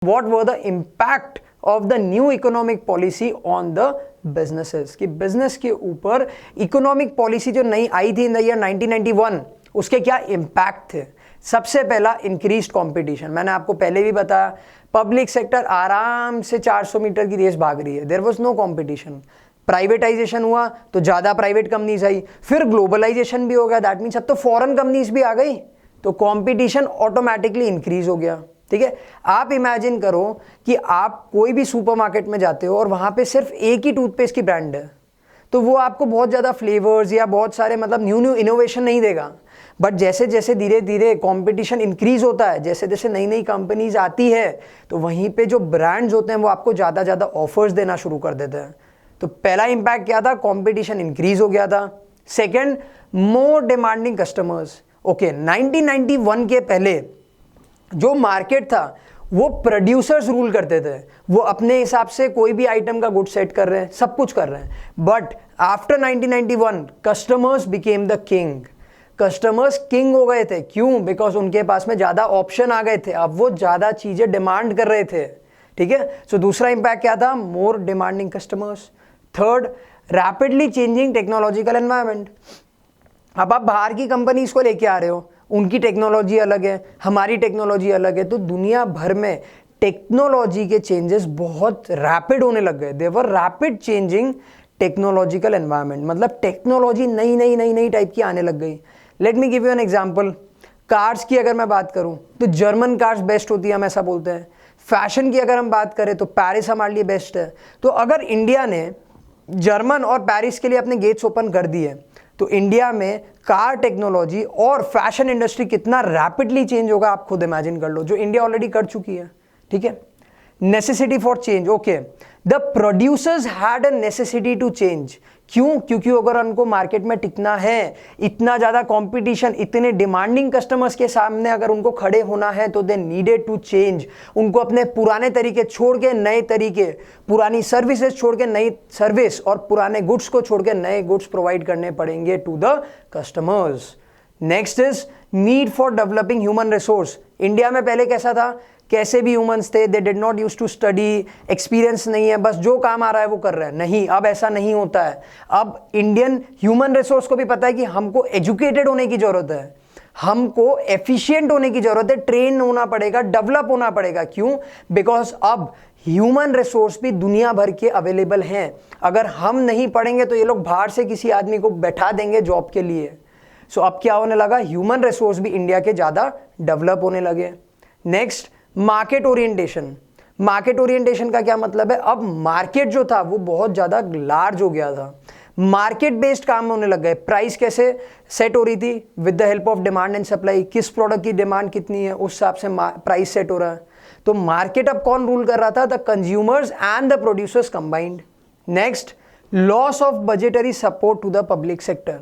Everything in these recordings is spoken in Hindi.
What were the impact of the new economic policy on the businesses, कि बिजनेस के ऊपर इकोनॉमिक पॉलिसी जो नई आई थी इन द ईयर 1991 उसके क्या इम्पैक्ट थे। सबसे पहला इंक्रीज्ड कंपटीशन, मैंने आपको पहले भी बताया पब्लिक सेक्टर आराम से 400 मीटर की रेस भाग रही है, there was no competition. Privatisation हुआ तो ज़्यादा प्राइवेट कंपनीज आई, फिर ग्लोबलाइजेशन भी हो गया, दैट मीन्स अब तो फॉरेन कंपनीज भी आ गई, तो कंपटीशन ऑटोमेटिकली इंक्रीज हो गया। ठीक है, आप इमेजिन करो कि आप कोई भी सुपरमार्केट में जाते हो और वहाँ पे सिर्फ एक ही टूथपेस्ट की ब्रांड है, तो वो आपको बहुत ज़्यादा फ्लेवर्स या बहुत सारे मतलब न्यू इनोवेशन नहीं देगा। बट जैसे जैसे धीरे धीरे कंपटीशन इंक्रीज होता है, जैसे जैसे नई नई कंपनीज आती है, तो वहीं पे जो ब्रांड्स होते हैं वो आपको ज़्यादा ज़्यादा ऑफर्स देना शुरू कर देते हैं। तो पहला इम्पैक्ट क्या था, कंपटीशन इंक्रीज हो गया था। Second, more demanding customers. Okay, 1991 के पहले जो मार्केट था वो प्रोड्यूसर्स रूल करते थे, वो अपने हिसाब से कोई भी आइटम का गुड सेट कर रहे हैं, सब कुछ कर रहे हैं। But after 1991 customers became the king, customers king हो गए थे। क्यों? बिकॉज उनके पास में ज़्यादा ऑप्शन आ गए थे, अब वो ज़्यादा चीज़ें डिमांड कर रहे थे। ठीक है, सो दूसरा इम्पैक्ट क्या था, more demanding customers. Third, rapidly changing technological environment. अब आप बाहर की कंपनीज को लेके आ रहे हो, उनकी टेक्नोलॉजी अलग है, हमारी टेक्नोलॉजी अलग है, तो दुनिया भर में टेक्नोलॉजी के चेंजेस बहुत रैपिड होने लग गए। देवर रैपिड चेंजिंग टेक्नोलॉजिकल एनवायरनमेंट, मतलब टेक्नोलॉजी नई नई नई नई टाइप की आने लग गई। Let me give you an example. Cars की अगर मैं बात करूं तो जर्मन कार्स बेस्ट होती है, हम ऐसा बोलते हैं। फैशन की अगर हम बात करें तो पेरिस हमारे लिए बेस्ट है। तो अगर इंडिया ने जर्मन और पेरिस के लिए अपने गेट्स ओपन कर दिए तो इंडिया में कार टेक्नोलॉजी और फैशन इंडस्ट्री कितना रैपिडली चेंज होगा आप खुद इमेजिन कर लो, जो इंडिया ऑलरेडी कर चुकी है। ठीक है, necessity for change. Okay, the producers had a necessity to change. क्यों? क्योंकि अगर उनको मार्केट में टिकना है, इतना ज़्यादा कंपटीशन, इतने डिमांडिंग कस्टमर्स के सामने अगर उनको खड़े होना है, तो दे नीडेड टू चेंज। उनको अपने पुराने तरीके छोड़ के नए तरीके, पुरानी सर्विसेज छोड़ के नई सर्विस और पुराने गुड्स को छोड़ के नए गुड्स प्रोवाइड करने पड़ेंगे to the customers. Next is need for developing human resource. India में पहले कैसा था, कैसे भी ह्यूमंस थे, they did not use to study, experience नहीं है, बस जो काम आ रहा है वो कर रहे हैं। नहीं, अब ऐसा नहीं होता है। अब इंडियन ह्यूमन रिसोर्स को भी पता है कि हमको एजुकेटेड होने की जरूरत है, हमको एफिशिएंट होने की जरूरत है, ट्रेन होना पड़ेगा, डेवलप होना पड़ेगा। क्यों? बिकॉज अब ह्यूमन रिसोर्स भी दुनिया भर के अवेलेबल हैं। अगर हम नहीं पढ़ेंगे तो ये लोग बाहर से किसी आदमी को बैठा देंगे जॉब के लिए। सो अब क्या होने लगा, ह्यूमन रिसोर्स भी इंडिया के ज़्यादा डेवलप होने लगे। Next, market orientation. Market orientation का क्या मतलब है, अब मार्केट जो था वो बहुत ज़्यादा लार्ज हो गया था, मार्केट बेस्ड काम होने लग गए। प्राइस कैसे सेट हो रही थी, with the help of demand and supply, किस प्रोडक्ट की डिमांड कितनी है उस हिसाब से प्राइस सेट हो रहा है। तो मार्केट अब कौन रूल कर रहा था, the consumers and the producers combined. Next, loss of budgetary support to the public sector.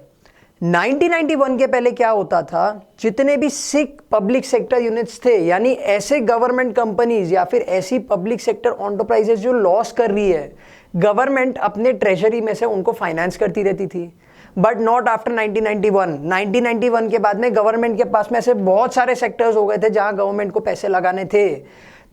1991 के पहले क्या होता था, जितने भी सिक पब्लिक सेक्टर यूनिट्स थे, यानी ऐसे गवर्नमेंट कंपनीज या फिर ऐसी पब्लिक सेक्टर एंटरप्राइजेस जो लॉस कर रही है, गवर्नमेंट अपने ट्रेजरी में से उनको फाइनेंस करती रहती थी। But not after 1991। 1991 के बाद में गवर्नमेंट के पास में ऐसे बहुत सारे सेक्टर्स हो गए थे जहां गवर्नमेंट को पैसे लगाने थे।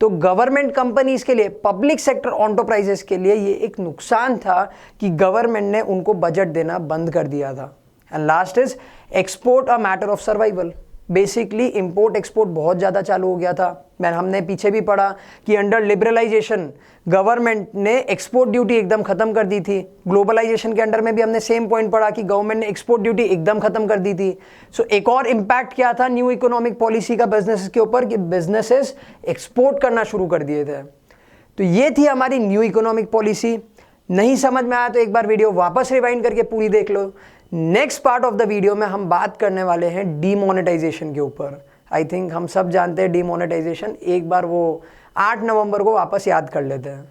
तो गवर्नमेंट कंपनीज के लिए, पब्लिक सेक्टर एंटरप्राइजेस के लिए ये एक नुकसान था कि गवर्नमेंट ने उनको बजट देना बंद कर दिया था। And last is export a matter of survival. Basically import export बहुत ज़्यादा चालू हो गया था। हमने पीछे भी पढ़ा कि अंडर लिबरलाइजेशन गवर्नमेंट ने एक्सपोर्ट ड्यूटी एकदम खत्म कर दी थी। ग्लोबलाइजेशन के अंडर में भी हमने सेम पॉइंट पढ़ा कि गवर्नमेंट ने एक्सपोर्ट ड्यूटी एकदम खत्म कर दी थी। सो एक और इम्पैक्ट क्या था न्यू इकोनॉमिक पॉलिसी का बिजनेसेस के ऊपर, कि बिजनेसेस एक्सपोर्ट करना शुरू कर दिए थे। तो ये थी हमारी न्यू इकोनॉमिक पॉलिसी। नहीं समझ में आया तो एक बार वीडियो वापस रिवाइंड करके पूरी देख लो। Next part of the video में हम बात करने वाले हैं डीमोनेटाइजेशन के ऊपर। आई थिंक हम सब जानते हैं डीमोनेटाइजेशन, एक बार वो 8 नवंबर को वापस याद कर लेते हैं।